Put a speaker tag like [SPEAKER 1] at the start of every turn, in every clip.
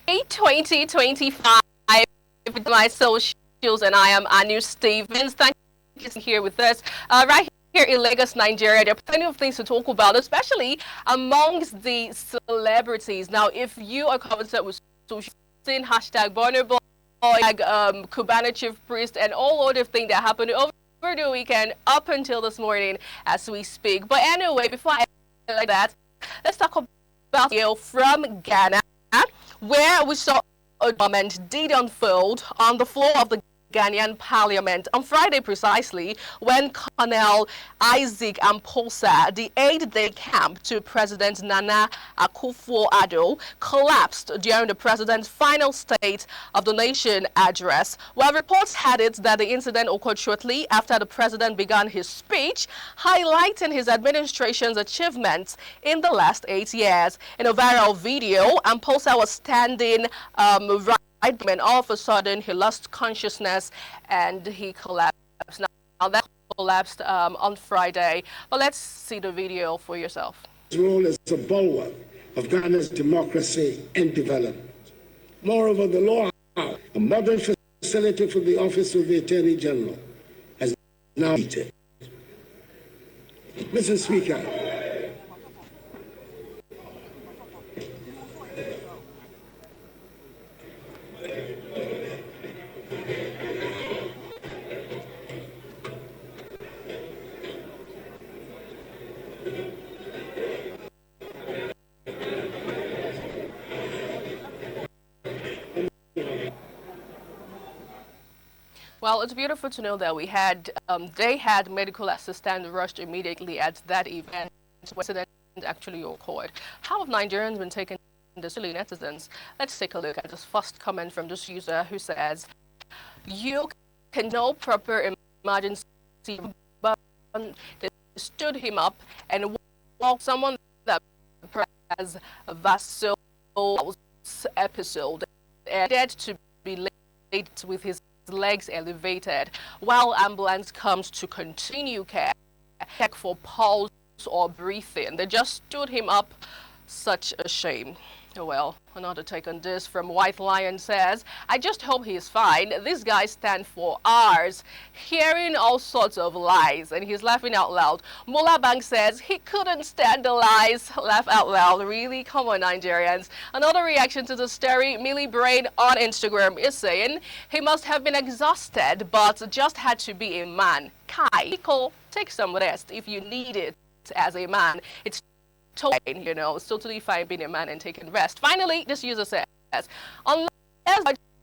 [SPEAKER 1] 2025 with my socials, and I am Anu Stevens. Thank you for here with us right here in Lagos, Nigeria. There are plenty of things to talk about, especially amongst the celebrities. Now, if you are covered with social, hashtag Burner Boy, Cubana Chief Priest, and all other things that happened over the weekend up until this morning as we speak. But anyway, before I like that, let's talk about video from Ghana, where we saw a moment did unfold on the floor of the Ghanaian Parliament on Friday precisely, when Colonel Isaac Amposa, the aide-de camp to President Nana Akufo-Addo, collapsed during the president's final State of the Nation address. Well, reports had it that the incident occurred shortly after the president began his speech, highlighting his administration's achievements in the last 8 years. In a viral video, Amposa was standing right, and all of a sudden he lost consciousness and he collapsed. Now that collapsed on Friday, but let's see the video for yourself.
[SPEAKER 2] His role as a bulwark of Ghana's democracy and development. Moreover, the law, a modern facility for the Office of the Attorney General, has now been. Mr. Speaker,
[SPEAKER 1] well, it's beautiful to know that they had medical assistance rushed immediately at that event where the incident actually occurred. How have Nigerians been taking the silly netizens? Let's take a look at this first comment from this user who says, "You can know proper emergency, but they stood him up and walked someone that has a vassal episode and dared to be laid with his legs elevated while ambulance comes to continue care, check for pulse or breathing. They just stood him up. Such a shame." Oh well, another take on this from White Lion says, "I just hope he's fine. These guys stand for hours hearing all sorts of lies," and he's laughing out loud. Mola Bank says he couldn't stand the lies. Laugh out loud. Really? Come on, Nigerians. Another reaction to the story, Millie Brain on Instagram is saying he must have been exhausted but just had to be a man. Kai, take some rest if you need it as a man. It's it's totally fine being a man and taking rest. Finally, this user says, "Unless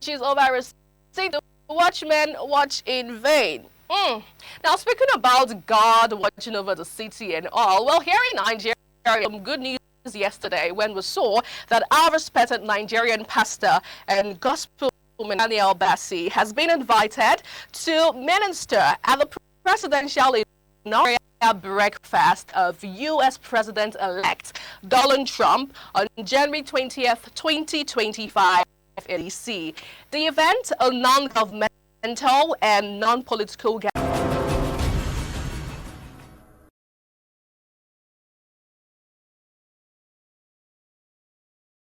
[SPEAKER 1] she's over receipt, the watchmen watch in vain." Now, speaking about God watching over the city and all, well, here in Nigeria, some good news yesterday when we saw that our respected Nigerian pastor and gospel Daniel Bassi has been invited to minister at the presidential inaugural breakfast of U.S. President-elect Donald Trump on January 20th, 2025 ADC. The event, a non-governmental and non-political